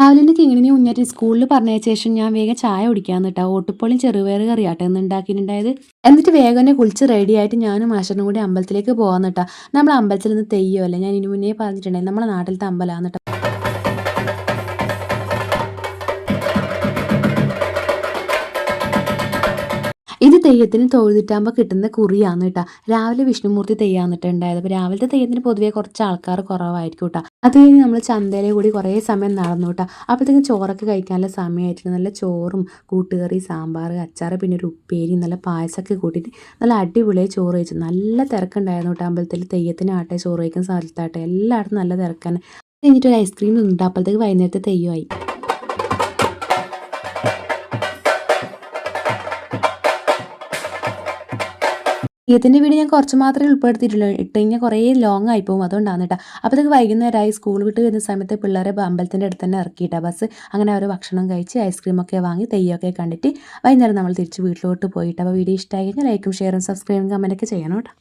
രാവിലെ തന്നെ കിങ്ങിണി കുഞ്ഞാറ്റി സ്കൂളിൽ പറഞ്ഞതിന് ശേഷം ഞാൻ വേഗം ചായ കുടിക്കാന്ന് കേട്ടോ. ഓട്ടുപ്പള്ളിയും ചെറുപയർ കറിയാട്ടോ എന്ന് ഉണ്ടാക്കിയിട്ടുണ്ടായത്. എന്നിട്ട് വേഗം തന്നെ കുളിച്ച് റെഡി ആയിട്ട് ഞാനും മാഷനും കൂടി അമ്പലത്തിലേക്ക് പോകാന്ന് കേട്ടോ. നമ്മൾ അമ്പലത്തിൽ നിന്ന് തെയ്യമല്ലേ, ഞാൻ ഇതിന് മുന്നേ പറഞ്ഞിട്ടുണ്ടായി, നമ്മുടെ നാട്ടിലത്തെ അമ്പലമാണ് കേട്ടോ. ഇത് തെയ്യത്തിന് തൊഴുതിട്ടാകുമ്പോൾ കിട്ടുന്ന കുറിയാന്ന് കേട്ടോ. രാവിലെ വിഷ്ണുമൂർത്തി തെയ്യാന്നിട്ട് ഉണ്ടായത്. അപ്പോൾ രാവിലത്തെ തെയ്യത്തിന് പൊതുവേ കുറച്ച് ആൾക്കാർ കുറവായിരിക്കും കേട്ടോ. അത് കഴിഞ്ഞ് നമ്മൾ ചന്തയിലെ കൂടി കുറേ സമയം നടന്നു കേട്ടോ. അപ്പോഴത്തേക്കും ചോറൊക്കെ കഴിക്കാനുള്ള സമയമായിട്ടുണ്ട്. നല്ല ചോറും കൂട്ടുകറി, സാമ്പാർ, അച്ചാർ, പിന്നെ ഒരു ഉപ്പേരി, നല്ല പായസമൊക്കെ കൂട്ടിയിട്ട് നല്ല അടിപൊളിയായി ചോറ് കഴിച്ചു. നല്ല തിരക്കുണ്ടായിരുന്നു കേട്ടോ അമ്പലത്തിൽ. തെയ്യത്തിനാട്ടെ, ചോറ് കഴിക്കുന്ന സ്ഥലത്താട്ടെ എല്ലായിടത്തും നല്ല തിരക്കാണ്. കഴിഞ്ഞിട്ട് ഒരു ഐസ്ക്രീം തിന്നിട്ട് അപ്പോഴത്തേക്ക് വൈകുന്നേരത്തെ തെയ്യമായി. തെയ്യത്തിൻ്റെ വീഡിയോ ഞാൻ കുറച്ച് മാത്രമേ ഉൾപ്പെടുത്തിയിട്ടുള്ളൂ. ഇട്ട് കഴിഞ്ഞാൽ കുറേ ലോങ് ആയി പോകും, അതുകൊണ്ടാണ് കേട്ടോ. അപ്പോഴത്തേക്ക് വൈകുന്നേരമായി. സ്കൂൾ വിട്ട് വരുന്ന സമയത്ത് പിള്ളേരെ അമ്പലത്തിൻ്റെ അടുത്ത് തന്നെ ഇറക്കിയിട്ടാണ് ബസ്. അങ്ങനെ അവർ ഭക്ഷണം കഴിച്ച് ഐസ്ക്രീമൊക്കെ വാങ്ങി തെയ്യമൊക്കെ കണ്ടിട്ട് വൈകുന്നേരം നമ്മൾ തിരിച്ച് വീട്ടിലോട്ട് പോയിട്ട്. അപ്പോൾ വീഡിയോ ഇഷ്ടമായി കഴിഞ്ഞാൽ ലൈക്കും ഷെയറും സബ്സ്ക്രൈബും കമൻറ്റൊക്കെ ചെയ്യണം കേട്ടോ.